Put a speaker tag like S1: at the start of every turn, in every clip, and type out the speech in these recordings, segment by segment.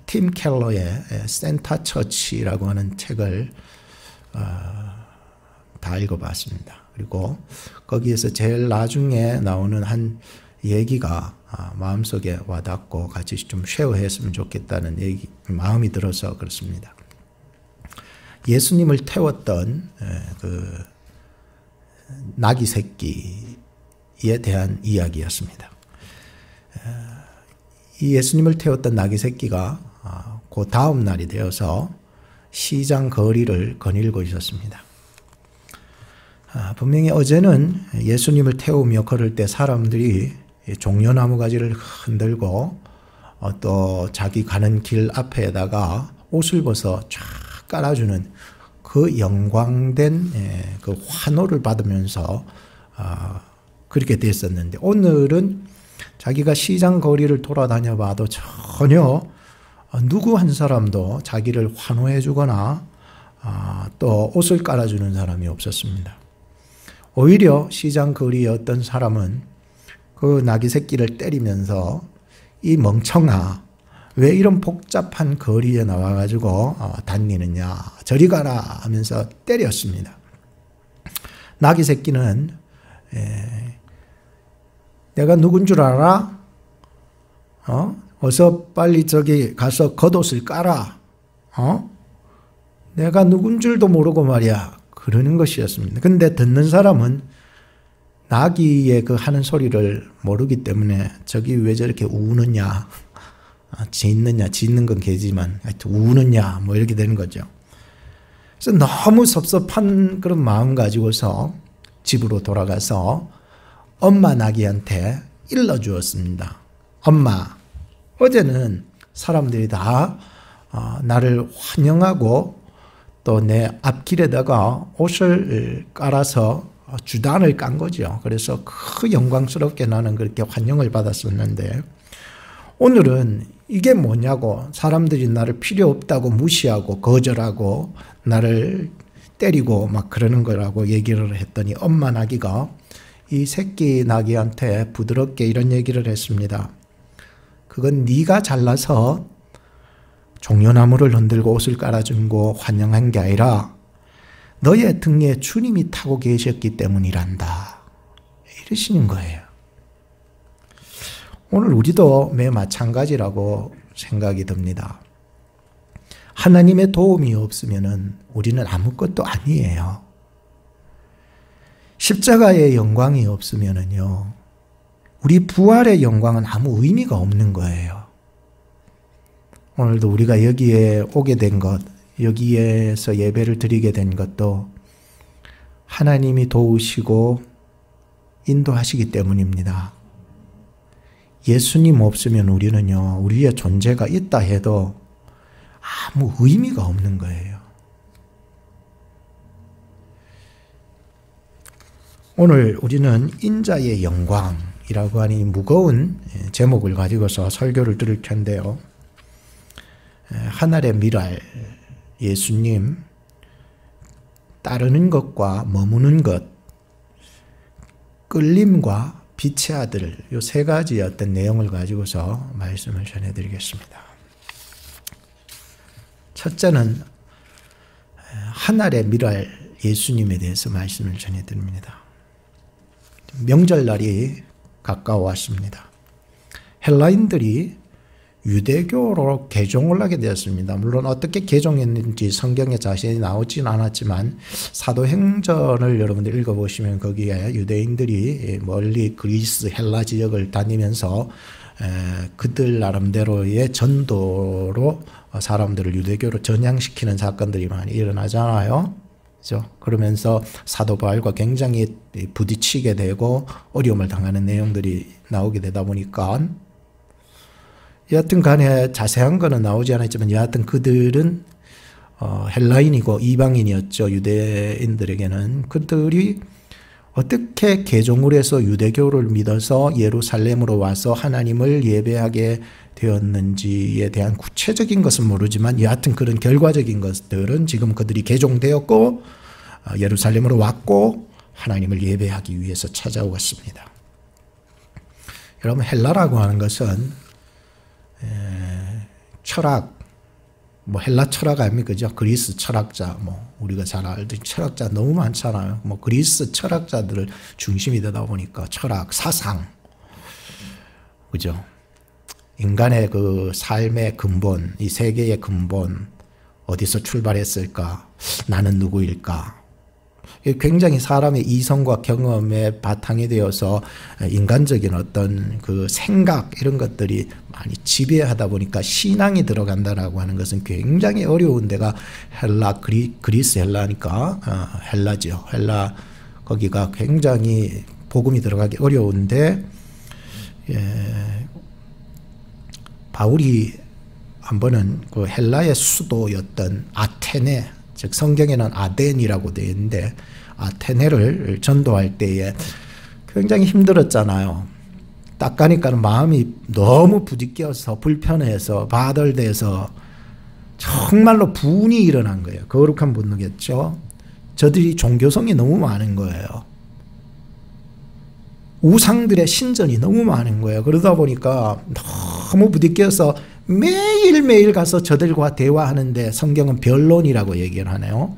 S1: 팀 켈러의 센터 처치라고 하는 책을 다 읽어봤습니다. 그리고 거기에서 제일 나중에 나오는 한 얘기가 마음속에 와닿고 같이 좀 쉐어했으면 좋겠다는 마음이 들어서 그렇습니다. 예수님을 태웠던 그 나귀 새끼에 대한 이야기였습니다. 이 예수님을 태웠던 나귀 새끼가 그 다음 날이 되어서 시장 거리를 거닐고 있었습니다. 분명히 어제는 예수님을 태우며 걸을 때 사람들이 종려나무 가지를 흔들고 또 자기 가는 길 앞에다가 옷을 벗어 쫙 깔아주는 그 영광된 그 환호를 받으면서 그렇게 됐었는데, 오늘은 자기가 시장 거리를 돌아다녀 봐도 전혀 누구 한 사람도 자기를 환호해 주거나 또 옷을 깔아주는 사람이 없었습니다. 오히려 시장 거리에 어떤 사람은 그 나귀 새끼를 때리면서 이 멍청아, 왜 이런 복잡한 거리에 나와가지고 다니느냐, 저리 가라 하면서 때렸습니다. 나귀 새끼는 내가 누군 줄 알아? 어서 빨리 저기 가서 겉옷을 깔아. 내가 누군 줄도 모르고 말이야. 그러는 것이었습니다. 근데 듣는 사람은 나귀의 그 하는 소리를 모르기 때문에 저기 왜 저렇게 우느냐, 짖는 건 개지만 하여튼 우느냐, 뭐 이렇게 되는 거죠. 그래서 너무 섭섭한 그런 마음 가지고서 집으로 돌아가서 엄마 나귀한테 일러주었습니다. 엄마, 어제는 사람들이 다 나를 환영하고 또 내 앞길에다가 옷을 깔아서 주단을 깐 거죠. 그래서 그 영광스럽게 나는 그렇게 환영을 받았었는데, 오늘은 이게 뭐냐고, 사람들이 나를 필요 없다고 무시하고 거절하고 나를 때리고 막 그러는 거라고 얘기를 했더니 엄마 나귀가 이 새끼 나귀한테 부드럽게 이런 얘기를 했습니다. 그건 네가 잘나서 종려나무를 흔들고 옷을 깔아준 거 환영한 게 아니라 너의 등에 주님이 타고 계셨기 때문이란다. 이러시는 거예요. 오늘 우리도 매 마찬가지라고 생각이 듭니다. 하나님의 도움이 없으면 우리는 아무것도 아니에요. 십자가의 영광이 없으면요, 우리 부활의 영광은 아무 의미가 없는 거예요. 오늘도 우리가 여기에 오게 된 것, 여기에서 예배를 드리게 된 것도 하나님이 도우시고 인도하시기 때문입니다. 예수님 없으면 우리는요, 우리의 존재가 있다 해도 아무 의미가 없는 거예요. 오늘 우리는 인자의 영광이라고 하는 무거운 제목을 가지고서 설교를 들을 텐데요. 하늘의 미랄, 예수님, 따르는 것과 머무는 것, 끌림과 빛의 아들, 이 세 가지의 어떤 내용을 가지고서 말씀을 전해드리겠습니다. 첫째는 하늘의 미랄 예수님에 대해서 말씀을 전해드립니다. 명절날이 가까워왔습니다. 헬라인들이 유대교로 개종을 하게 되었습니다. 물론 어떻게 개종했는지 성경에 자세히 나오진 않았지만 사도행전을 여러분들 읽어보시면 거기에 유대인들이 멀리 그리스 헬라 지역을 다니면서 그들 나름대로의 전도로 사람들을 유대교로 전향시키는 사건들이 많이 일어나잖아요. 그렇죠? 그러면서 사도 바울과 굉장히 부딪히게 되고 어려움을 당하는 내용들이 나오게 되다 보니까, 여하튼 간에 자세한 거는 나오지 않았지만 여하튼 그들은 헬라인이고 이방인이었죠. 유대인들에게는. 그들이 어떻게 개종을 해서 유대교를 믿어서 예루살렘으로 와서 하나님을 예배하게 되었는지에 대한 구체적인 것은 모르지만 여하튼 그런 결과적인 것들은 지금 그들이 개종되었고 예루살렘으로 왔고 하나님을 예배하기 위해서 찾아왔습니다. 여러분, 헬라라고 하는 것은 철학, 뭐 헬라 철학 아닙니까? 그죠? 그리스 철학자, 뭐 우리가 잘 알던 철학자 너무 많잖아요. 뭐 그리스 철학자들을 중심이 되다 보니까 철학, 사상, 그죠? 인간의 그 삶의 근본, 이 세계의 근본, 어디서 출발했을까? 나는 누구일까? 굉장히 사람의 이성과 경험에 바탕이 되어서 인간적인 어떤 그 생각 이런 것들이 많이 지배하다 보니까 신앙이 들어간다라고 하는 것은 굉장히 어려운 데가 헬라, 그리스 헬라니까 헬라죠. 헬라 거기가 굉장히 복음이 들어가기 어려운데 바울이 한 번은 그 헬라의 수도였던 아테네, 즉 성경에는 아덴이라고 되어 있는데 아테네를 전도할 때에 굉장히 힘들었잖아요. 딱 가니까 마음이 너무 부딪혀서 불편해서 바들대서 정말로 분이 일어난 거예요. 거룩한 분노겠죠. 저들이 종교성이 너무 많은 거예요. 우상들의 신전이 너무 많은 거예요. 그러다 보니까 너무 부딪혀서 매일매일 가서 저들과 대화하는데 성경은 변론이라고 얘기를 하네요.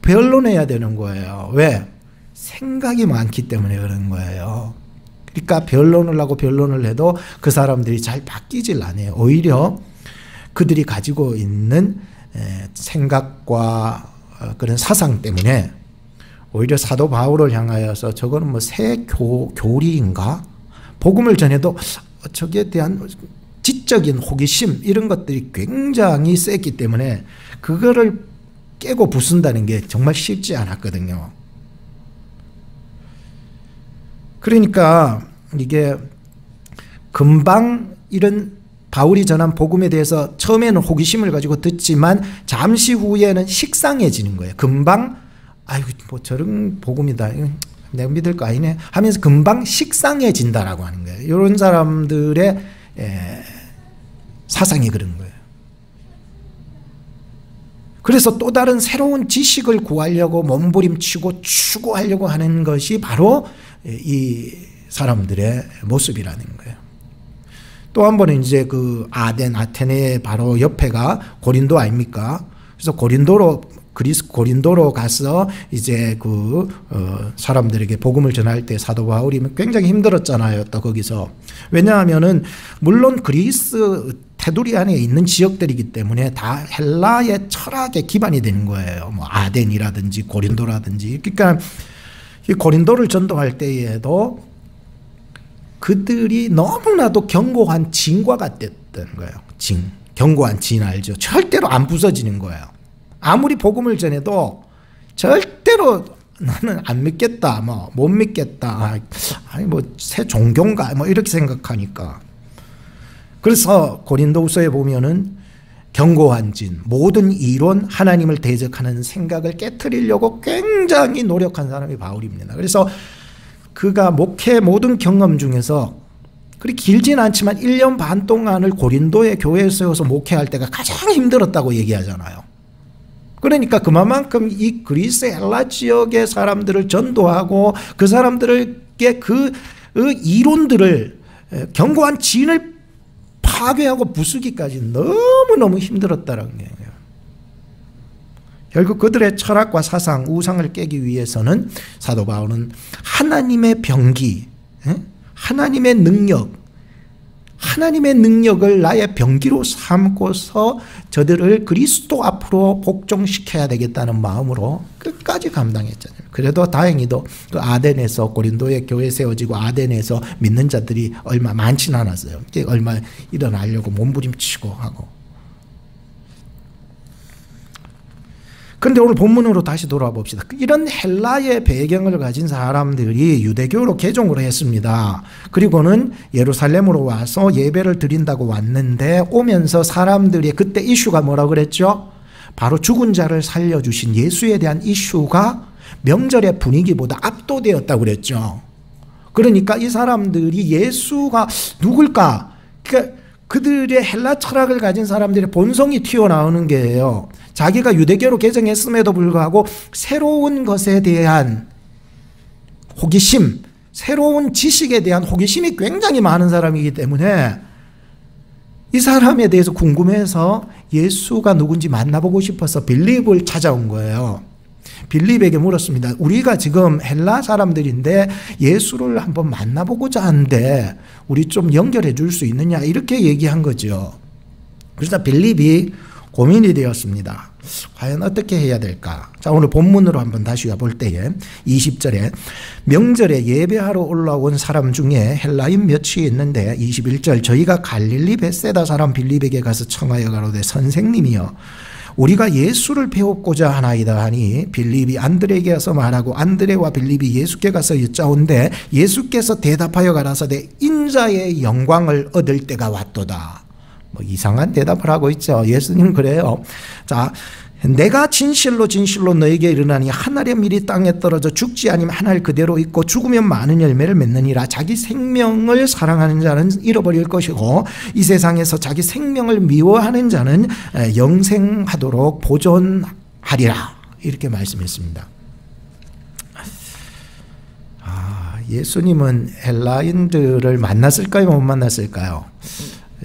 S1: 변론해야 되는 거예요. 왜? 생각이 많기 때문에 그런 거예요. 그러니까 변론을 하고 변론을 해도 그 사람들이 잘 바뀌질 않아요. 오히려 그들이 가지고 있는 생각과 그런 사상 때문에 오히려 사도 바울을 향하여서 저거는 뭐 새 교리인가? 복음을 전해도 저기에 대한 지적인 호기심 이런 것들이 굉장히 셌기 때문에 그거를 깨고 부순다는 게 정말 쉽지 않았거든요. 그러니까 이게 금방 이런 바울이 전한 복음에 대해서 처음에는 호기심을 가지고 듣지만 잠시 후에는 식상해지는 거예요. 금방 아이고 뭐 저런 복음이다. 내가 믿을 거 아니네 하면서 금방 식상해진다라고 하는 거예요. 이런 사람들의 사상이 그런 거예요. 그래서 또 다른 새로운 지식을 구하려고 몸부림치고 추구하려고 하는 것이 바로 이 사람들의 모습이라는 거예요. 또 한 번은 이제 그 아테네 바로 옆에가 고린도 아닙니까? 그래서 그리스 고린도로 가서 이제 그 사람들에게 복음을 전할 때 사도 바울이 굉장히 힘들었잖아요. 또 거기서 왜냐하면은 물론 그리스 테두리 안에 있는 지역들이기 때문에 다 헬라의 철학에 기반이 되는 거예요. 뭐 아덴이라든지 고린도라든지. 그러니까 이 고린도를 전도할 때에도 그들이 너무나도 견고한 진과 같았던 거예요. 견고한 진 알죠? 절대로 안 부서지는 거예요. 아무리 복음을 전해도 절대로 나는 안 믿겠다, 뭐 못 믿겠다, 아니 뭐 새 종교인가, 뭐 이렇게 생각하니까. 그래서 고린도후서에 보면은 견고한 진, 모든 이론, 하나님을 대적하는 생각을 깨트리려고 굉장히 노력한 사람이 바울입니다. 그래서 그가 목회 모든 경험 중에서 그리 길진 않지만 1년 반 동안을 고린도의 교회에 세워서 목회할 때가 가장 힘들었다고 얘기하잖아요. 그러니까 그만큼 이 그리스 헬라 지역의 사람들을 전도하고 그 사람들에게 그 이론들을 견고한 진을 파괴하고 부수기까지 너무너무 힘들었다는 거예요. 결국 그들의 철학과 사상, 우상을 깨기 위해서는 사도 바울은 하나님의 병기, 하나님의 능력을 나의 병기로 삼고서 저들을 그리스도 앞으로 복종시켜야 되겠다는 마음으로 끝까지 감당했잖아요. 그래도 다행히도 그 아덴에서 고린도의 교회 세워지고 아덴에서 믿는 자들이 얼마 많지는 않았어요. 얼마 일어나려고 몸부림치고 하고. 그런데 오늘 본문으로 다시 돌아와 봅시다. 이런 헬라의 배경을 가진 사람들이 유대교로 개종을 했습니다. 그리고는 예루살렘으로 와서 예배를 드린다고 왔는데 오면서 사람들이 그때 이슈가 뭐라고 그랬죠? 바로 죽은 자를 살려주신 예수에 대한 이슈가 명절의 분위기보다 압도되었다고 그랬죠. 그러니까 이 사람들이 예수가 누굴까? 그들의 헬라 철학을 가진 사람들의 본성이 튀어나오는 게예요. 자기가 유대교로 개종했음에도 불구하고 새로운 것에 대한 호기심, 새로운 지식에 대한 호기심이 굉장히 많은 사람이기 때문에 이 사람에 대해서 궁금해서 예수가 누군지 만나보고 싶어서 빌립을 찾아온 거예요. 빌립에게 물었습니다. 우리가 지금 헬라 사람들인데 예수를 한번 만나보고자 하는데 우리 좀 연결해 줄 수 있느냐, 이렇게 얘기한 거죠. 그래서 빌립이 고민이 되었습니다. 과연 어떻게 해야 될까? 자, 오늘 본문으로 한번 다시 와볼 때에 20절에 명절에 예배하러 올라온 사람 중에 헬라인 몇이 있는데 21절 저희가 갈릴리 벳세다 사람 빌립에게 가서 청하여 가로되 선생님이여 우리가 예수를 배우고자 하나이다 하니 빌립이 안드레에게 가서 말하고 안드레와 빌립이 예수께 가서 여짜온데 예수께서 대답하여 가라사대 인자의 영광을 얻을 때가 왔도다. 뭐 이상한 대답을 하고 있죠. 예수님 그래요. 자, 내가 진실로 진실로 너에게 이르나니 한 알의 밀이 땅에 떨어져 죽지 아니면 한 알 그대로 있고 죽으면 많은 열매를 맺느니라. 자기 생명을 사랑하는 자는 잃어버릴 것이고 이 세상에서 자기 생명을 미워하는 자는 영생하도록 보존하리라. 이렇게 말씀했습니다. 예수님은 헬라인들을 만났을까요? 못 만났을까요?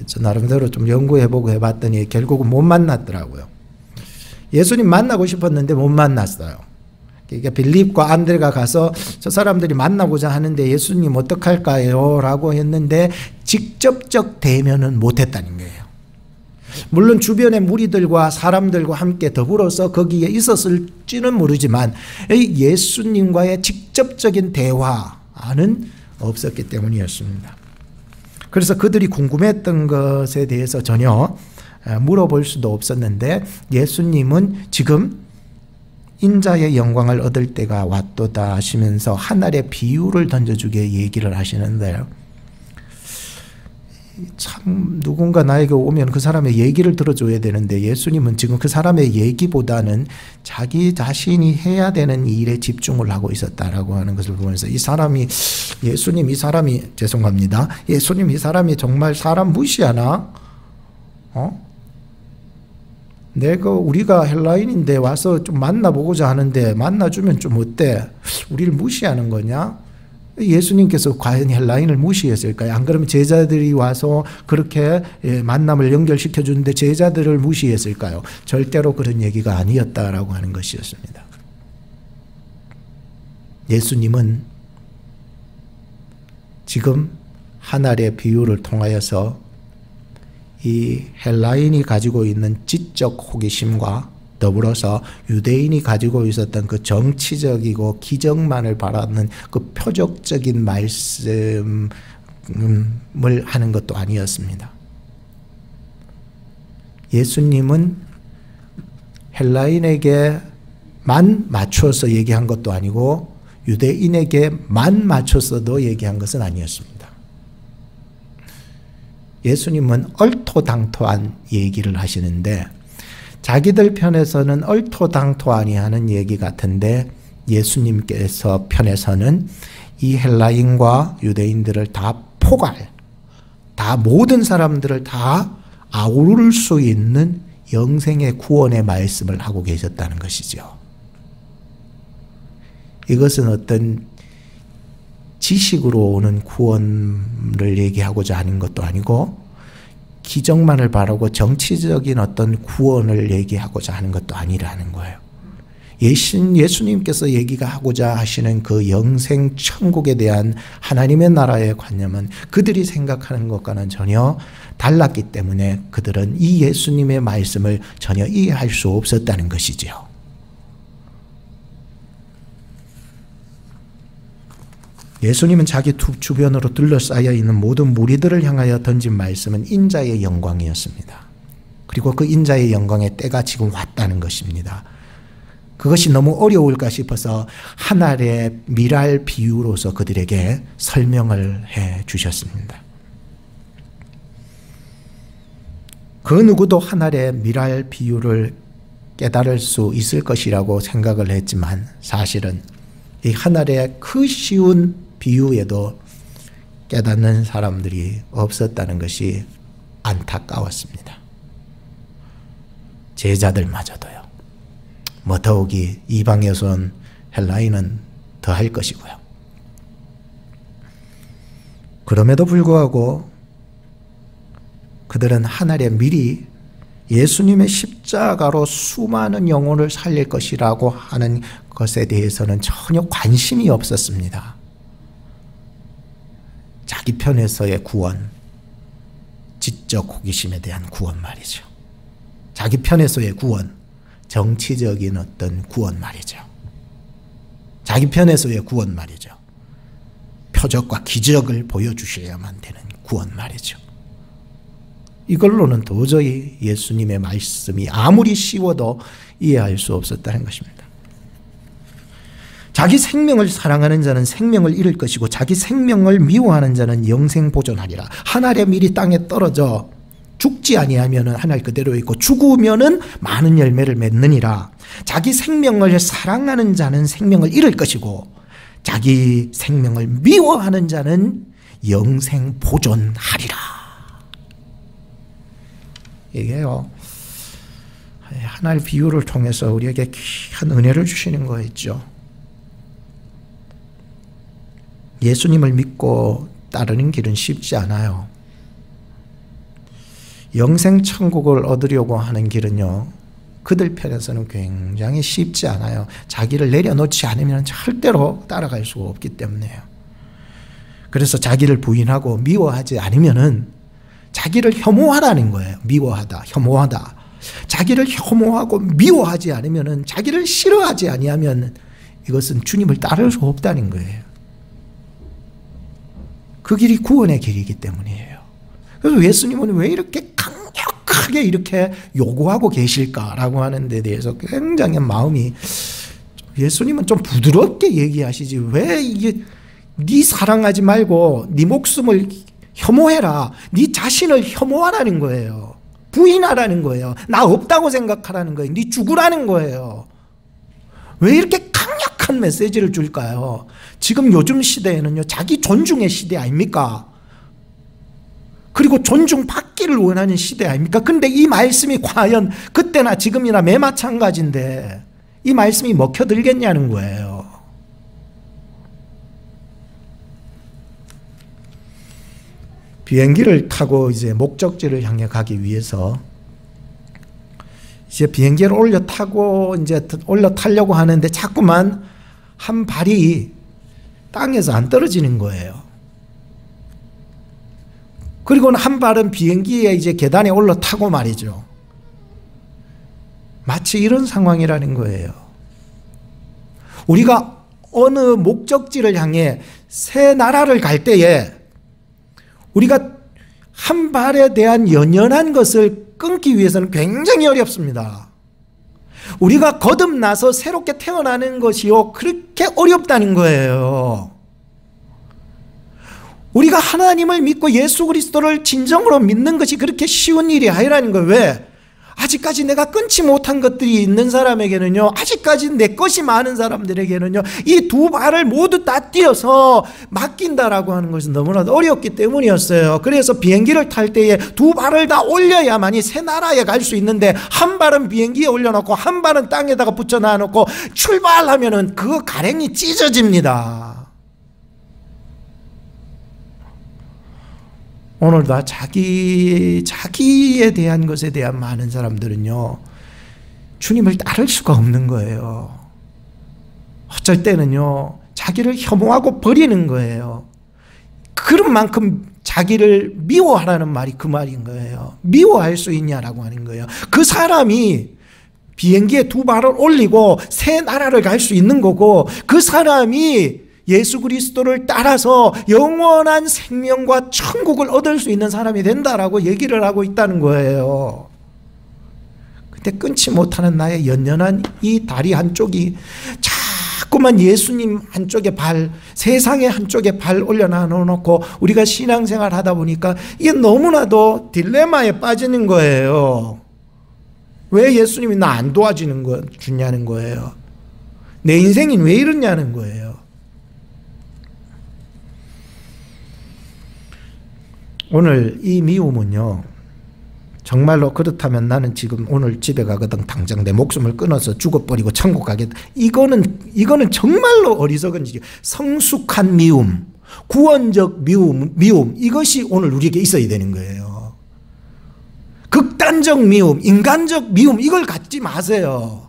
S1: 저 나름대로 좀 연구해보고 해봤더니 결국은 못 만났더라고요. 예수님 만나고 싶었는데 못 만났어요. 그러니까 빌립과 안드레가 가서 저 사람들이 만나고자 하는데 예수님 어떡할까요? 라고 했는데 직접적 대면은 못했다는 거예요. 물론 주변의 무리들과 사람들과 함께 더불어서 거기에 있었을지는 모르지만 예수님과의 직접적인 대화는 없었기 때문이었습니다. 그래서 그들이 궁금했던 것에 대해서 전혀 물어볼 수도 없었는데 예수님은 지금 인자의 영광을 얻을 때가 왔도다 하시면서 하늘의 비유를 던져주게 얘기를 하시는데요. 참 누군가 나에게 오면 그 사람의 얘기를 들어줘야 되는데 예수님은 지금 그 사람의 얘기보다는 자기 자신이 해야 되는 일에 집중을 하고 있었다라고 하는 것을 보면서 이 사람이 예수님 이 사람이 죄송합니다. 예수님 이 사람이 정말 사람 무시하나? 우리가 헬라인인데 와서 좀 만나보고자 하는데 만나주면 좀 어때? 우리를 무시하는 거냐? 예수님께서 과연 헬라인을 무시했을까요? 안 그러면 제자들이 와서 그렇게 만남을 연결시켜 주는데 제자들을 무시했을까요? 절대로 그런 얘기가 아니었다라고 하는 것이었습니다. 예수님은 지금 하늘의 비유를 통하여서 이 헬라인이 가지고 있는 지적 호기심과 더불어서 유대인이 가지고 있었던 그 정치적이고 기적만을 바라는 그 표적적인 말씀을 하는 것도 아니었습니다. 예수님은 헬라인에게만 맞춰서 얘기한 것도 아니고 유대인에게만 맞춰서도 얘기한 것은 아니었습니다. 예수님은 얼토당토한 얘기를 하시는데 자기들 편에서는 얼토당토하니 하는 얘기 같은데 예수님께서 편에서는 이 헬라인과 유대인들을 다 포괄, 다 모든 사람들을 다 아우를 수 있는 영생의 구원의 말씀을 하고 계셨다는 것이죠. 이것은 어떤 지식으로 오는 구원을 얘기하고자 하는 것도 아니고 기적만을 바라고 정치적인 어떤 구원을 얘기하고자 하는 것도 아니라는 거예요. 예수님께서 얘기하고자 하시는 그 영생 천국에 대한 하나님의 나라의 관념은 그들이 생각하는 것과는 전혀 달랐기 때문에 그들은 이 예수님의 말씀을 전혀 이해할 수 없었다는 것이죠. 예수님은 자기 주변으로 둘러싸여 있는 모든 무리들을 향하여 던진 말씀은 인자의 영광이었습니다. 그리고 그 인자의 영광의 때가 지금 왔다는 것입니다. 그것이 너무 어려울까 싶어서 하늘의 미랄 비유로서 그들에게 설명을 해 주셨습니다. 그 누구도 하늘의 미랄 비유를 깨달을 수 있을 것이라고 생각을 했지만 사실은 이 하늘의 그 쉬운 비유에도 깨닫는 사람들이 없었다는 것이 안타까웠습니다. 제자들마저도요. 뭐 더욱이 이방에서 온 헬라인은 더 할 것이고요. 그럼에도 불구하고 그들은 하늘에 미리 예수님의 십자가로 수많은 영혼을 살릴 것이라고 하는 것에 대해서는 전혀 관심이 없었습니다. 자기 편에서의 구원, 지적 호기심에 대한 구원 말이죠. 자기 편에서의 구원, 정치적인 어떤 구원 말이죠. 자기 편에서의 구원 말이죠. 표적과 기적을 보여주셔야만 되는 구원 말이죠. 이걸로는 도저히 예수님의 말씀이 아무리 쉬워도 이해할 수 없었다는 것입니다. 자기 생명을 사랑하는 자는 생명을 잃을 것이고 자기 생명을 미워하는 자는 영생 보존하리라. 하늘에 미리 땅에 떨어져 죽지 아니하면 하늘 그대로 있고 죽으면 많은 열매를 맺느니라. 자기 생명을 사랑하는 자는 생명을 잃을 것이고 자기 생명을 미워하는 자는 영생 보존하리라. 이게요, 하나의 비유를 통해서 우리에게 귀한 은혜를 주시는 거였죠. 예수님을 믿고 따르는 길은 쉽지 않아요. 영생 천국을 얻으려고 하는 길은요, 그들 편에서는 굉장히 쉽지 않아요. 자기를 내려놓지 않으면 절대로 따라갈 수가 없기 때문에요. 그래서 자기를 부인하고 미워하지 않으면은 자기를 혐오하라는 거예요. 미워하다, 혐오하다. 자기를 혐오하고 미워하지 않으면은, 자기를 싫어하지 아니하면 이것은 주님을 따를 수 없다는 거예요. 그 길이 구원의 길이기 때문이에요. 그래서 예수님은 왜 이렇게 강력하게 이렇게 요구하고 계실까라고 하는 데 대해서 굉장히 마음이, 예수님은 좀 부드럽게 얘기하시지 왜 이게 네 사랑하지 말고 네 목숨을 혐오해라, 네 자신을 혐오하라는 거예요. 부인하라는 거예요. 나 없다고 생각하라는 거예요. 네 죽으라는 거예요. 왜 이렇게 강력한 메시지를 줄까요? 지금 요즘 시대에는요, 자기 존중의 시대 아닙니까? 그리고 존중받기를 원하는 시대 아닙니까? 근데 이 말씀이 과연 그때나 지금이나 매마찬가지인데 이 말씀이 먹혀들겠냐는 거예요. 비행기를 타고 이제 목적지를 향해 가기 위해서 이제 비행기를 올려타고 이제 올라타려고 하는데 자꾸만 한 발이 땅에서 안 떨어지는 거예요. 그리고는 한 발은 비행기에 이제 계단에 올라타고 말이죠. 마치 이런 상황이라는 거예요. 우리가 어느 목적지를 향해 새 나라를 갈 때에 우리가 한 발에 대한 연연한 것을 끊기 위해서는 굉장히 어렵습니다. 우리가 거듭나서 새롭게 태어나는 것이요, 그렇게 어렵다는 거예요. 우리가 하나님을 믿고 예수 그리스도를 진정으로 믿는 것이 그렇게 쉬운 일이 아니라는 거예요. 왜? 아직까지 내가 끊지 못한 것들이 있는 사람에게는요, 아직까지 내 것이 많은 사람들에게는요, 이 두 발을 모두 다 띄어서 맡긴다라고 하는 것은 너무나도 어렵기 때문이었어요. 그래서 비행기를 탈 때에 두 발을 다 올려야만이 새 나라에 갈 수 있는데, 한 발은 비행기에 올려놓고 한 발은 땅에다가 붙여놔놓고 출발하면은 그 가랭이 찢어집니다. 오늘도 자기에 대한 것에 대한 많은 사람들은요, 주님을 따를 수가 없는 거예요. 어쩔 때는요, 자기를 혐오하고 버리는 거예요. 그런 만큼 자기를 미워하라는 말이 그 말인 거예요. 미워할 수 있냐라고 하는 거예요. 그 사람이 비행기에 두 발을 올리고 새 나라를 갈 수 있는 거고, 그 사람이 예수 그리스도를 따라서 영원한 생명과 천국을 얻을 수 있는 사람이 된다라고 얘기를 하고 있다는 거예요. 근데 끊지 못하는 나의 연연한 이 다리 한쪽이 자꾸만 예수님 한쪽에 발, 세상의 한쪽에 발 올려놓고 우리가 신앙생활 하다 보니까 이게 너무나도 딜레마에 빠지는 거예요. 왜 예수님이 나 안 도와주냐는 거예요. 내 인생이 왜 이러냐는 거예요. 오늘 이 미움은요, 정말로 그렇다면 나는 지금 오늘 집에 가거든 당장 내 목숨을 끊어서 죽어버리고 천국 가겠다. 이거는 정말로 어리석은 일이에요. 성숙한 미움, 구원적 미움, 이것이 오늘 우리에게 있어야 되는 거예요. 극단적 미움, 인간적 미움 이걸 갖지 마세요.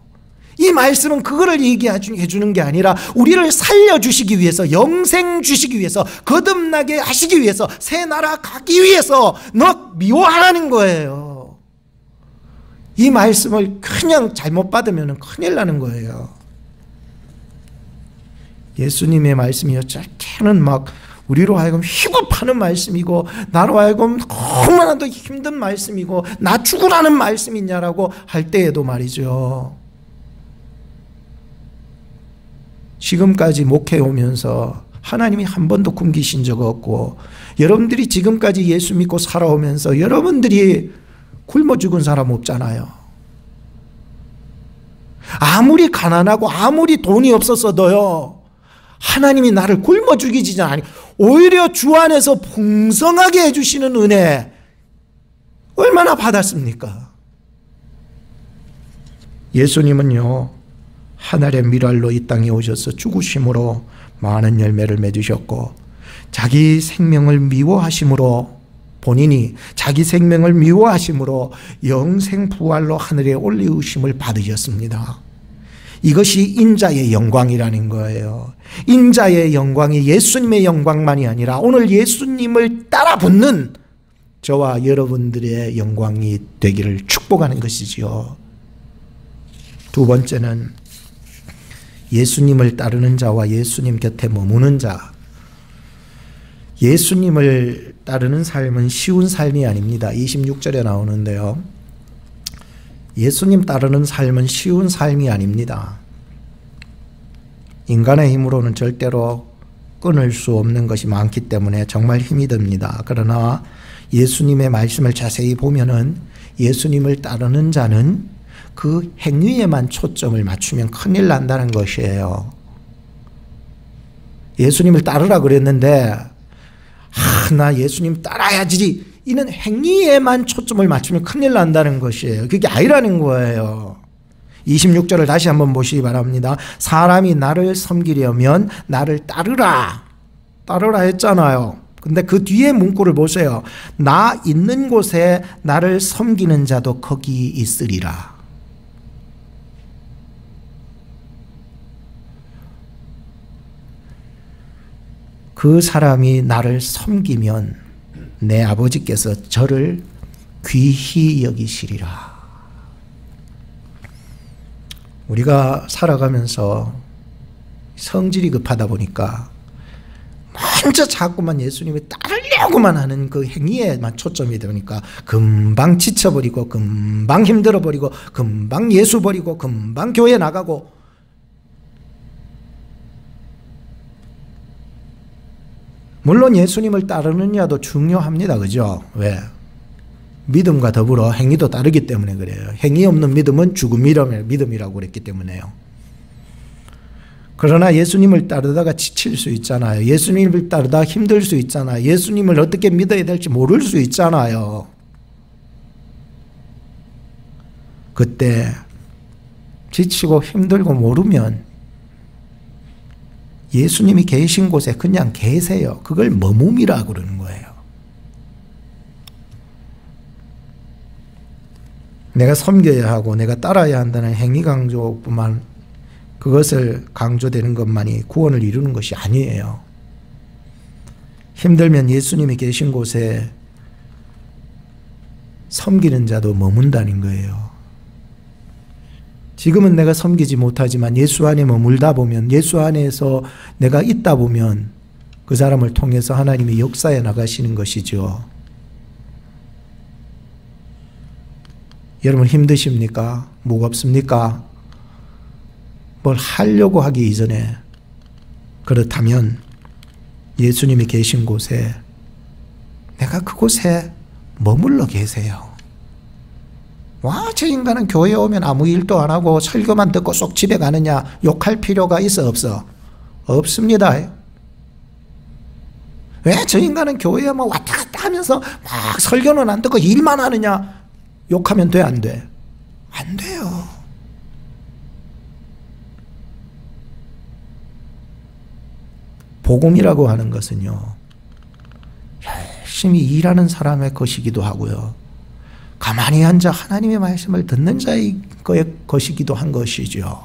S1: 이 말씀은 그거를 얘기해 주는 게 아니라 우리를 살려주시기 위해서, 영생 주시기 위해서, 거듭나게 하시기 위해서, 새 나라 가기 위해서 너 미워하라는 거예요. 이 말씀을 그냥 잘못 받으면 큰일 나는 거예요. 예수님의 말씀이 어쩌면 막 우리로 하여금 희겁하는 말씀이고, 나로 하여금 너무나도 힘든 말씀이고, 나 죽으라는 말씀이냐라고 할 때에도 말이죠, 지금까지 목회해 오면서 하나님이 한 번도 굶기신 적 없고, 여러분들이 지금까지 예수 믿고 살아오면서 여러분들이 굶어 죽은 사람 없잖아요. 아무리 가난하고 아무리 돈이 없었어도요, 하나님이 나를 굶어 죽이지 않아요. 오히려 주 안에서 풍성하게 해주시는 은혜 얼마나 받았습니까? 예수님은요, 하늘의 밀알로 이 땅에 오셔서 죽으심으로 많은 열매를 맺으셨고, 자기 생명을 미워하심으로, 본인이 자기 생명을 미워하심으로 영생 부활로 하늘에 올리우심을 받으셨습니다. 이것이 인자의 영광이라는 거예요. 인자의 영광이 예수님의 영광만이 아니라 오늘 예수님을 따라 붙는 저와 여러분들의 영광이 되기를 축복하는 것이지요. 두 번째는 예수님을 따르는 자와 예수님 곁에 머무는 자. 예수님을 따르는 삶은 쉬운 삶이 아닙니다. 26절에 나오는데요, 예수님 따르는 삶은 쉬운 삶이 아닙니다. 인간의 힘으로는 절대로 끊을 수 없는 것이 많기 때문에 정말 힘이 듭니다. 그러나 예수님의 말씀을 자세히 보면은 예수님을 따르는 자는 그 행위에만 초점을 맞추면 큰일 난다는 것이에요. 예수님을 따르라 그랬는데, 나 예수님 따라야지, 이는 행위에만 초점을 맞추면 큰일 난다는 것이에요. 그게 아니라는 거예요. 26절을 다시 한번 보시기 바랍니다. 사람이 나를 섬기려면 나를 따르라. 따르라 했잖아요. 근데 그 뒤에 문구를 보세요. 나 있는 곳에 나를 섬기는 자도 거기 있으리라. 그 사람이 나를 섬기면 내 아버지께서 저를 귀히 여기시리라. 우리가 살아가면서 성질이 급하다 보니까 먼저 자꾸만 예수님을 따르려고만 하는 그 행위에만 초점이 되니까 금방 지쳐버리고, 금방 힘들어버리고, 금방 예수 버리고, 금방 교회 나가고. 물론 예수님을 따르느냐도 중요합니다. 그죠? 왜? 믿음과 더불어 행위도 따르기 때문에 그래요. 행위 없는 믿음은 죽은 믿음이라고 그랬기 때문에요. 그러나 예수님을 따르다가 지칠 수 있잖아요. 예수님을 따르다가 힘들 수 있잖아요. 예수님을 어떻게 믿어야 될지 모를 수 있잖아요. 그때 지치고 힘들고 모르면 예수님이 계신 곳에 그냥 계세요. 그걸 머뭅이라고 그러는 거예요. 내가 섬겨야 하고 내가 따라야 한다는 행위 강조뿐만, 그것을 강조되는 것만이 구원을 이루는 것이 아니에요. 힘들면 예수님이 계신 곳에 섬기는 자도 머문다는 거예요. 지금은 내가 섬기지 못하지만 예수 안에 머물다 보면, 예수 안에서 내가 있다 보면 그 사람을 통해서 하나님이 역사해 나가시는 것이죠. 여러분 힘드십니까? 무겁습니까? 뭘 하려고 하기 이전에, 그렇다면 예수님이 계신 곳에, 내가 그곳에 머물러 계세요. 와, 저 인간은 교회에 오면 아무 일도 안 하고 설교만 듣고 쏙 집에 가느냐, 욕할 필요가 있어 없어? 없습니다. 왜 저 인간은 교회에 뭐 왔다 갔다 하면서 막 설교는 안 듣고 일만 하느냐, 욕하면 돼 안 돼? 안 돼요. 복음이라고 하는 것은요, 열심히 일하는 사람의 것이기도 하고요, 가만히 앉아 하나님의 말씀을 듣는 자의 것이기도 한 것이죠.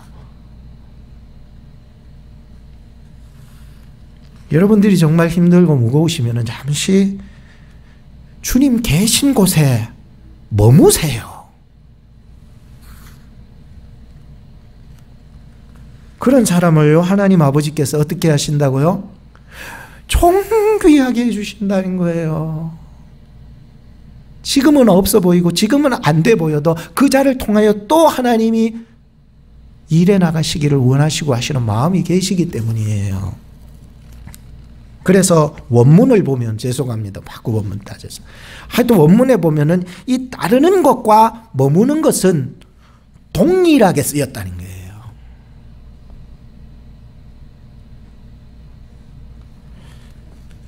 S1: 여러분들이 정말 힘들고 무거우시면 잠시 주님 계신 곳에 머무세요. 그런 사람을 하나님 아버지께서 어떻게 하신다고요? 존귀하게 해주신다는 거예요. 지금은 없어 보이고 지금은 안 돼 보여도 그 자를 통하여 또 하나님이 일해 나가시기를 원하시고 하시는 마음이 계시기 때문이에요. 그래서 원문을 보면, 죄송합니다, 바꾸 원문 따져서, 하여튼 원문에 보면은 이 따르는 것과 머무는 것은 동일하게 쓰였다는 거예요.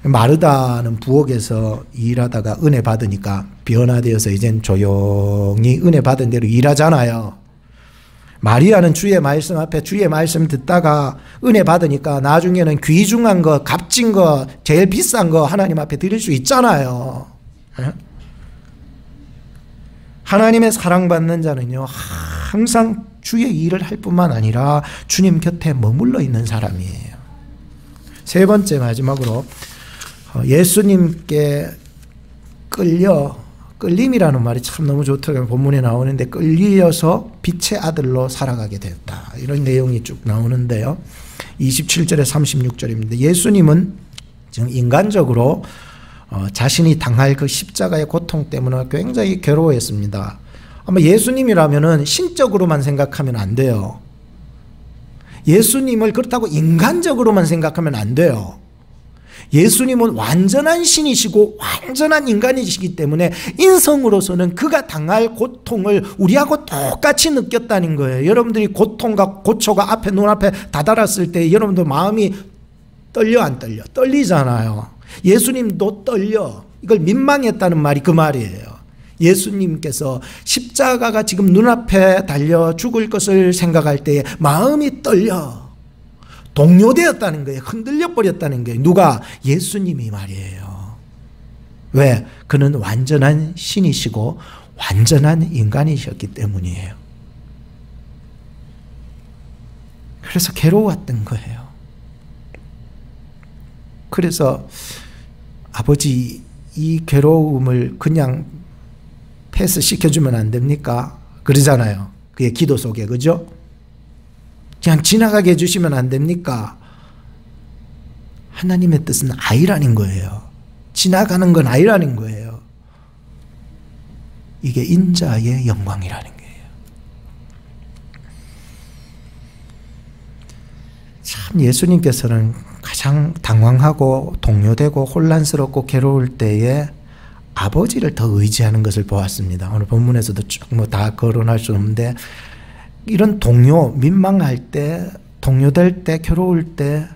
S1: 마르다는 부엌에서 일하다가 은혜 받으니까 변화되어서 이젠 조용히 은혜 받은 대로 일하잖아요. 마리아는 주의 말씀 앞에 주의 말씀 듣다가 은혜 받으니까 나중에는 귀중한 거, 값진 거, 제일 비싼 거 하나님 앞에 드릴 수 있잖아요. 하나님의 사랑받는 자는요, 항상 주의 일을 할 뿐만 아니라 주님 곁에 머물러 있는 사람이에요. 세 번째, 마지막으로 예수님께 끌림이라는 말이 참 너무 좋더라고요. 본문에 나오는데, 끌려서 빛의 아들로 살아가게 되었다, 이런 내용이 쭉 나오는데요. 27절에 36절입니다. 예수님은 지금 인간적으로 자신이 당할 그 십자가의 고통 때문에 굉장히 괴로워했습니다. 아마 예수님이라면은 신적으로만 생각하면 안 돼요. 예수님을 그렇다고 인간적으로만 생각하면 안 돼요. 예수님은 완전한 신이시고 완전한 인간이시기 때문에 인성으로서는 그가 당할 고통을 우리하고 똑같이 느꼈다는 거예요. 여러분들이 고통과 고초가 앞에 눈앞에 다다랐을 때 여러분들 마음이 떨려 안 떨려? 떨리잖아요. 예수님도 떨려. 이걸 민망했다는 말이 그 말이에요. 예수님께서 십자가가 지금 눈앞에 달려 죽을 것을 생각할 때에 마음이 떨려 동요되었다는 거예요. 흔들려 버렸다는 거예요. 누가? 예수님이 말이에요. 왜? 그는 완전한 신이시고 완전한 인간이셨기 때문이에요. 그래서 괴로웠던 거예요. 그래서 아버지, 이 괴로움을 그냥 패스시켜주면 안 됩니까? 그러잖아요. 그의 기도 속에, 그죠? 그냥 지나가게 해주시면 안 됩니까? 하나님의 뜻은 아니라는 거예요. 지나가는 건 아니라는 거예요. 이게 인자의 영광이라는 거예요. 참 예수님께서는 가장 당황하고 동요되고 혼란스럽고 괴로울 때에 아버지를 더 의지하는 것을 보았습니다. 오늘 본문에서도 쭉 뭐 다 거론할 수 없는데, 이런 동요, 민망할 때, 동요될 때, 괴로울 때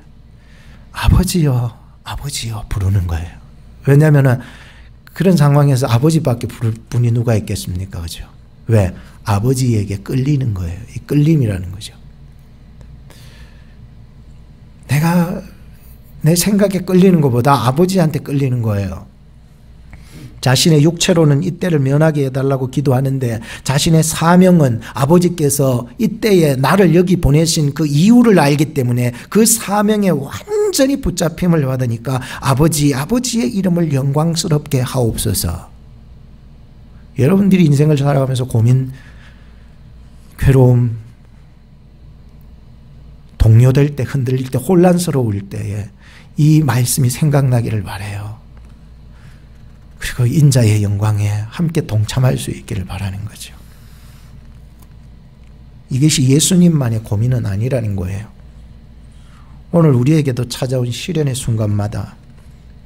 S1: 아버지요, 아버지요 부르는 거예요. 왜냐하면 그런 상황에서 아버지밖에 부를 분이 누가 있겠습니까? 그죠? 왜? 아버지에게 끌리는 거예요. 이 끌림이라는 거죠. 내가 내 생각에 끌리는 것보다 아버지한테 끌리는 거예요. 자신의 육체로는 이때를 면하게 해달라고 기도하는데, 자신의 사명은 아버지께서 이때에 나를 여기 보내신 그 이유를 알기 때문에 그 사명에 완전히 붙잡힘을 받으니까 아버지의 이름을 영광스럽게 하옵소서. 여러분들이 인생을 살아가면서 고민, 괴로움, 동요될 때, 흔들릴 때, 혼란스러울 때에 이 말씀이 생각나기를 바라요. 그리고 인자의 영광에 함께 동참할 수 있기를 바라는 거죠. 이것이 예수님만의 고민은 아니라는 거예요. 오늘 우리에게도 찾아온 시련의 순간마다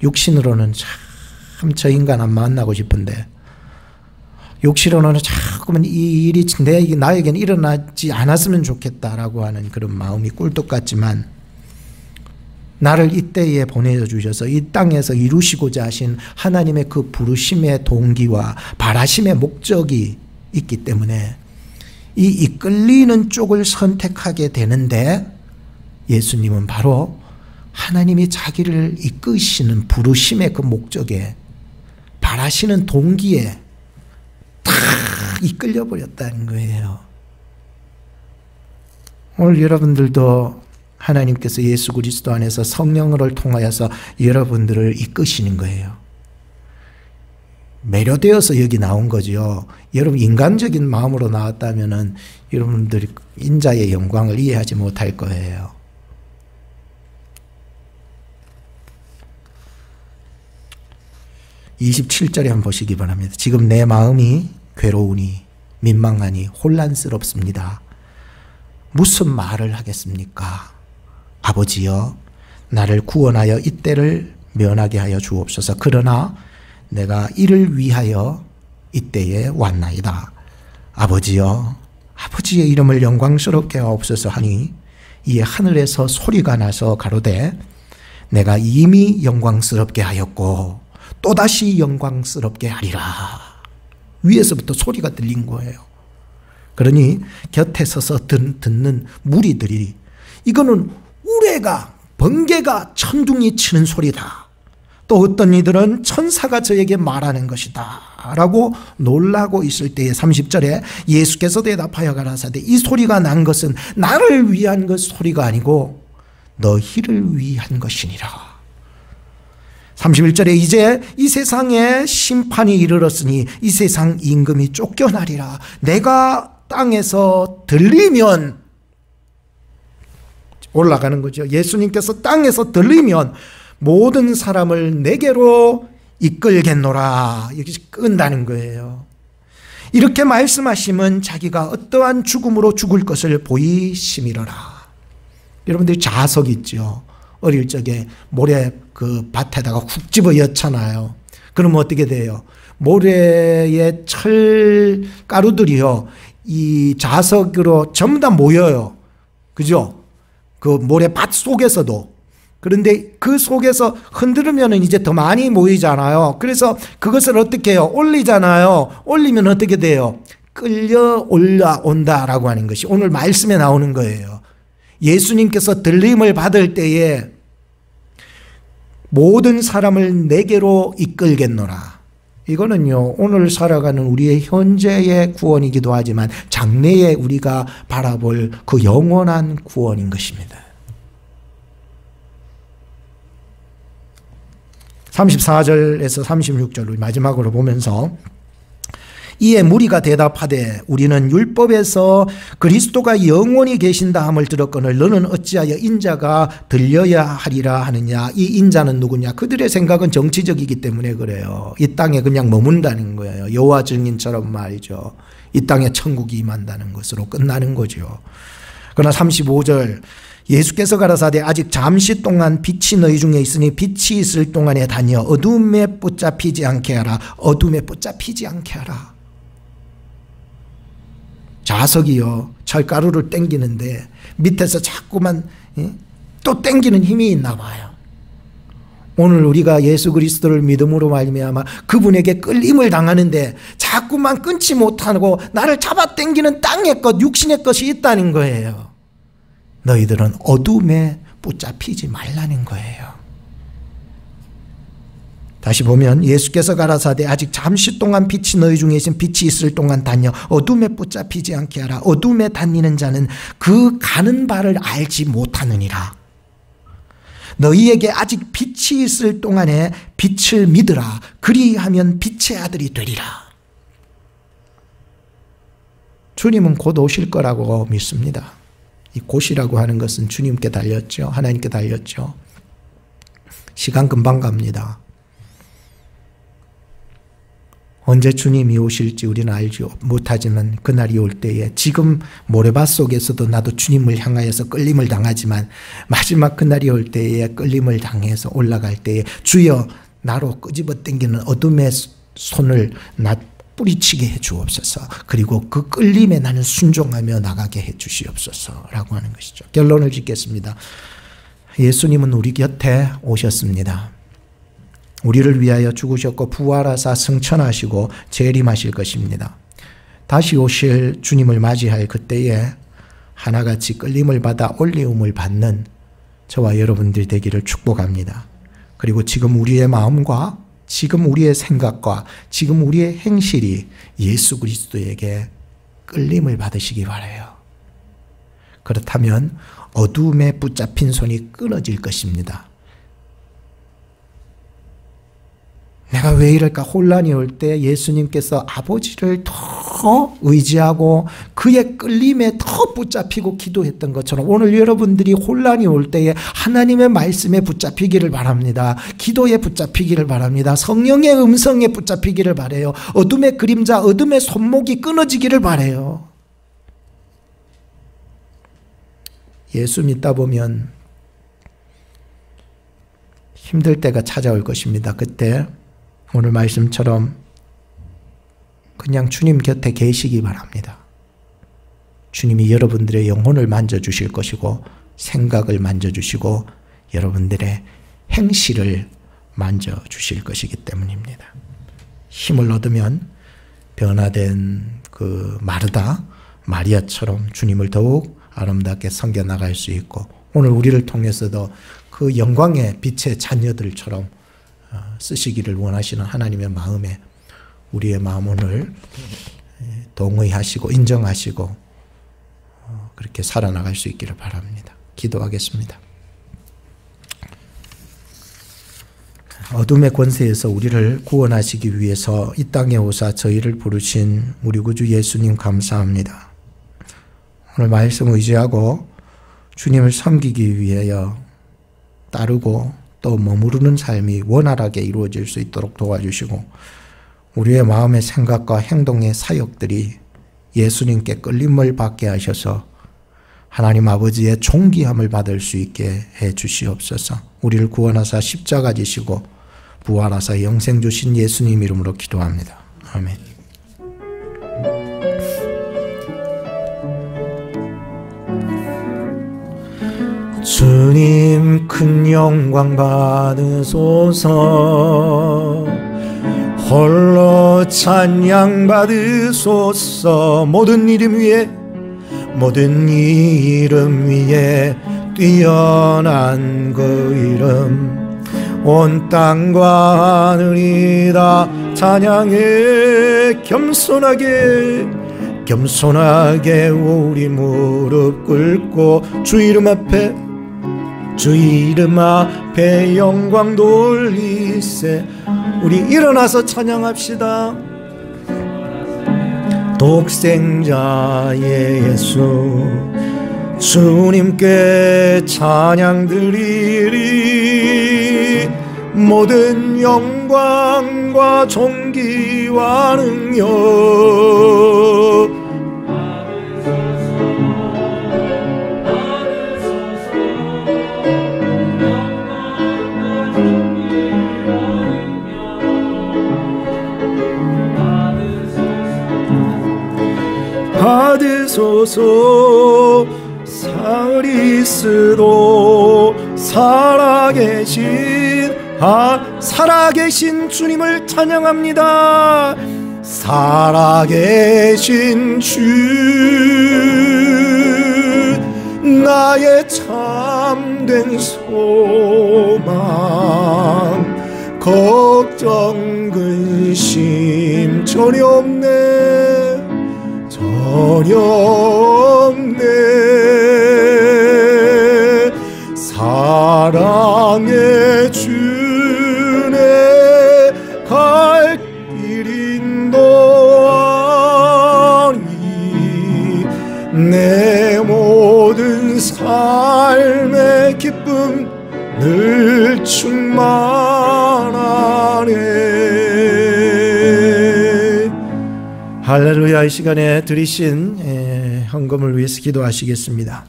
S1: 육신으로는 참 저 인간 안 만나고 싶은데, 육신으로는 자꾸만 이 일이 나에게는 일어나지 않았으면 좋겠다라고 하는 그런 마음이 꿀떡 같지만, 나를 이때에 보내주셔서 이 땅에서 이루시고자 하신 하나님의 그 부르심의 동기와 바라심의 목적이 있기 때문에 이 이끌리는 쪽을 선택하게 되는데, 예수님은 바로 하나님이 자기를 이끄시는 부르심의 그 목적에, 바라시는 동기에 다 이끌려 버렸다는 거예요. 오늘 여러분들도 하나님께서 예수 그리스도 안에서 성령을 통하여서 여러분들을 이끄시는 거예요. 매료되어서 여기 나온 거죠. 여러분 인간적인 마음으로 나왔다면은 여러분들이 인자의 영광을 이해하지 못할 거예요. (27절에) 한번 보시기 바랍니다. 지금 내 마음이 괴로우니 민망하니 혼란스럽습니다. 무슨 말을 하겠습니까? 아버지여, 나를 구원하여 이때를 면하게 하여 주옵소서. 그러나 내가 이를 위하여 이때에 왔나이다. 아버지여, 아버지의 이름을 영광스럽게 하옵소서 하니 이에 하늘에서 소리가 나서 가로되 내가 이미 영광스럽게 하였고 또다시 영광스럽게 하리라. 위에서부터 소리가 들린 거예요. 그러니 곁에 서서 듣는 무리들이 이거는 우레가 번개가 천둥이 치는 소리다. 또 어떤 이들은 천사가 저에게 말하는 것이다 라고 놀라고 있을 때에 30절에 예수께서 대답하여 가라사대 이 소리가 난 것은 나를 위한 것 소리가 아니고 너희를 위한 것이니라. 31절에 이제 이 세상에 심판이 이르렀으니 이 세상 임금이 쫓겨나리라. 내가 땅에서 들리면 올라가는 거죠. 예수님께서 땅에서 들리면 모든 사람을 내게로 이끌겠노라. 여기서 끈다는 거예요. 이렇게 말씀하시면 자기가 어떠한 죽음으로 죽을 것을 보이심이로라. 여러분들이 자석 있죠. 어릴 적에 모래 그 밭에다가 훅 집어 였잖아요. 그러면 어떻게 돼요? 모래의 철 가루들이요, 이 자석으로 전부 다 모여요. 그죠? 그 모래밭 속에서도. 그런데 그 속에서 흔들으면 이제 더 많이 모이잖아요. 그래서 그것을 어떻게 해요? 올리잖아요. 올리면 어떻게 돼요? 끌려 올라온다라고 하는 것이 오늘 말씀에 나오는 거예요. 예수님께서 들림을 받을 때에 모든 사람을 내게로 이끌겠노라. 이거는요, 오늘 살아가는 우리의 현재의 구원이기도 하지만 장래에 우리가 바라볼 그 영원한 구원인 것입니다. 34절에서 36절을 마지막으로 보면서 이에 무리가 대답하되 우리는 율법에서 그리스도가 영원히 계신다 함을 들었거늘 너는 어찌하여 인자가 들려야 하리라 하느냐. 이 인자는 누구냐? 그들의 생각은 정치적이기 때문에 그래요. 이 땅에 그냥 머문다는 거예요. 여호와 증인처럼 말이죠. 이 땅에 천국이 임한다는 것으로 끝나는 거죠. 그러나 35절 예수께서 가라사대 아직 잠시 동안 빛이 너희 중에 있으니 빛이 있을 동안에 다녀 어둠에 붙잡히지 않게 하라. 어둠에 붙잡히지 않게 하라. 자석이요, 철가루를 땡기는데 밑에서 자꾸만 또 땡기는 힘이 있나 봐요. 오늘 우리가 예수 그리스도를 믿음으로 말미암아 그분에게 끌림을 당하는데 자꾸만 끊지 못하고 나를 잡아 당기는 땅의 것, 육신의 것이 있다는 거예요. 너희들은 어둠에 붙잡히지 말라는 거예요. 다시 보면 예수께서 가라사대 아직 잠시 동안 빛이 너희 중에 있으면 빛이 있을 동안 다녀 어둠에 붙잡히지 않게 하라. 어둠에 다니는 자는 그 가는 바를 알지 못하느니라. 너희에게 아직 빛이 있을 동안에 빛을 믿으라. 그리하면 빛의 아들이 되리라. 주님은 곧 오실 거라고 믿습니다. 이 곧이라고 하는 것은 주님께 달렸죠. 하나님께 달렸죠. 시간 금방 갑니다. 언제 주님이 오실지 우리는 알지 못하지만 그날이 올 때에 지금 모래밭 속에서도 나도 주님을 향하여서 끌림을 당하지만 마지막 그날이 올 때에 끌림을 당해서 올라갈 때에 주여 나로 끄집어 당기는 어둠의 손을 나 뿌리치게 해 주옵소서. 그리고 그 끌림에 나는 순종하며 나가게 해 주시옵소서 라고 하는 것이죠. 결론을 짓겠습니다. 예수님은 우리 곁에 오셨습니다. 우리를 위하여 죽으셨고 부활하사 승천하시고 재림하실 것입니다. 다시 오실 주님을 맞이할 그때에 하나같이 끌림을 받아 올리움을 받는 저와 여러분들이 되기를 축복합니다. 그리고 지금 우리의 마음과 지금 우리의 생각과 지금 우리의 행실이 예수 그리스도에게 끌림을 받으시기 바라요. 그렇다면 어둠에 붙잡힌 손이 끊어질 것입니다. 내가 왜 이럴까 혼란이 올 때 예수님께서 아버지를 더 의지하고 그의 끌림에 더 붙잡히고 기도했던 것처럼 오늘 여러분들이 혼란이 올 때에 하나님의 말씀에 붙잡히기를 바랍니다. 기도에 붙잡히기를 바랍니다. 성령의 음성에 붙잡히기를 바라요. 어둠의 그림자, 어둠의 손목이 끊어지기를 바라요. 예수 믿다 보면 힘들 때가 찾아올 것입니다. 그때 오늘 말씀처럼 그냥 주님 곁에 계시기 바랍니다. 주님이 여러분들의 영혼을 만져주실 것이고 생각을 만져주시고 여러분들의 행실을 만져주실 것이기 때문입니다. 힘을 얻으면 변화된 그 마리아처럼 주님을 더욱 아름답게 섬겨나갈 수 있고 오늘 우리를 통해서도 그 영광의 빛의 자녀들처럼 쓰시기를 원하시는 하나님의 마음에 우리의 마음 오늘 동의하시고 인정하시고 그렇게 살아나갈 수 있기를 바랍니다. 기도하겠습니다. 어둠의 권세에서 우리를 구원하시기 위해서 이 땅에 오사 저희를 부르신 우리 구주 예수님 감사합니다. 오늘 말씀 의지하고 주님을 섬기기 위하여 따르고 또 머무르는 삶이 원활하게 이루어질 수 있도록 도와주시고 우리의 마음의 생각과 행동의 사역들이 예수님께 끌림을 받게 하셔서 하나님 아버지의 존귀함을 받을 수 있게 해 주시옵소서. 우리를 구원하사 십자가 지시고 부활하사 영생 주신 예수님 이름으로 기도합니다. 아멘. 주님 큰 영광 받으소서. 홀로 찬양 받으소서. 모든 이름 위에 뛰어난 그 이름 온 땅과 하늘이 다 찬양해. 겸손하게 우리 무릎 꿇고 주 이름 앞에 영광 돌리세. 우리 일어나서 찬양합시다. 독생자의 예수 주님께 찬양 드리리. 모든 영광과 존귀와 능력 받으소서. 그리스도 살아계신 주님을 찬양합니다. 살아계신 주 나의 참된 소망 걱정 근심 전혀 없네. 사랑의 주네 갈 길 인도하니 내 모든 삶의 기쁨 늘 충만하네. 할렐루야. 이 시간에 드리신 헌금을 위해서 기도하시겠습니다.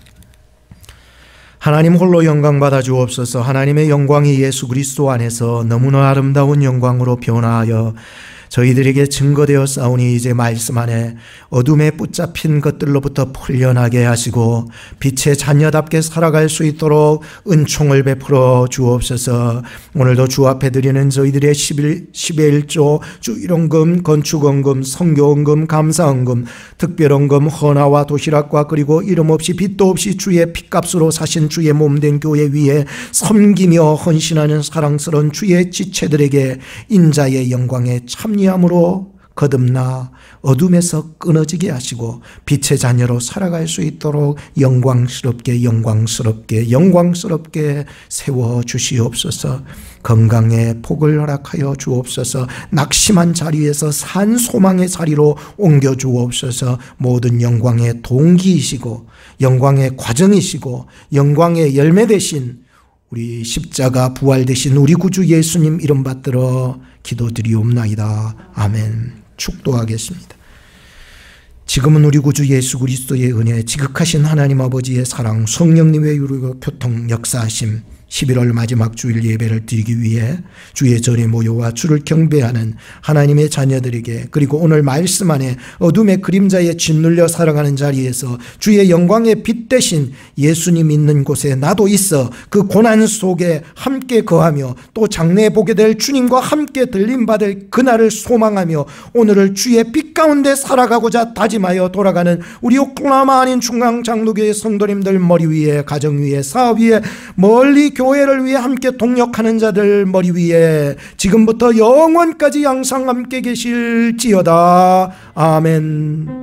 S1: 하나님 홀로 영광 받아 주옵소서. 하나님의 영광이 예수 그리스도 안에서 너무나 아름다운 영광으로 변화하여 저희들에게 증거되어 싸우니 이제 말씀 안에 어둠에 붙잡힌 것들로부터 풀려나게 하시고 빛의 자녀답게 살아갈 수 있도록 은총을 베풀어 주옵소서. 오늘도 주 앞에 드리는 저희들의 10의1조 주일원금, 건축원금, 선교원금, 감사원금, 특별원금, 헌화와 도시락과 그리고 이름 없이 빚도 없이 주의 핏값으로 사신 주의 몸된 교회 위에 섬기며 헌신하는 사랑스러운 주의 지체들에게 인자의 영광에 참여함으로 거듭나 어둠에서 끊어지게 하시고 빛의 자녀로 살아갈 수 있도록 영광스럽게 세워주시옵소서. 건강에 복을 허락하여 주옵소서. 낙심한 자리에서 산 소망의 자리로 옮겨주옵소서. 모든 영광의 동기이시고 영광의 과정이시고 영광의 열매 되신 우리 십자가 부활 되신 우리 구주 예수님 이름 받들어 기도드리옵나이다. 아멘. 축도하겠습니다. 지금은 우리 구주 예수 그리스도의 은혜, 지극하신 하나님 아버지의 사랑, 성령님의 유르고 교통 역사하심, 11월 마지막 주일 예배를 드리기 위해 주의 절에 모여와 주를 경배하는 하나님의 자녀들에게, 그리고 오늘 말씀 안에 어둠의 그림자에 짓눌려 살아가는 자리에서 주의 영광의 빛 대신 예수님 있는 곳에 나도 있어 그 고난 속에 함께 거하며 또 장래에 보게 될 주님과 함께 들림받을 그날을 소망하며 오늘을 주의 빛 가운데 살아가고자 다짐하여 돌아가는 우리 오클라호마 아닌 중앙장로교회 성도님들 머리 위에, 가정 위에, 사업 위에, 멀리 교회를 위해 함께 동역하는 자들 머리 위에 지금부터 영원까지 항상 함께 계실지어다. 아멘.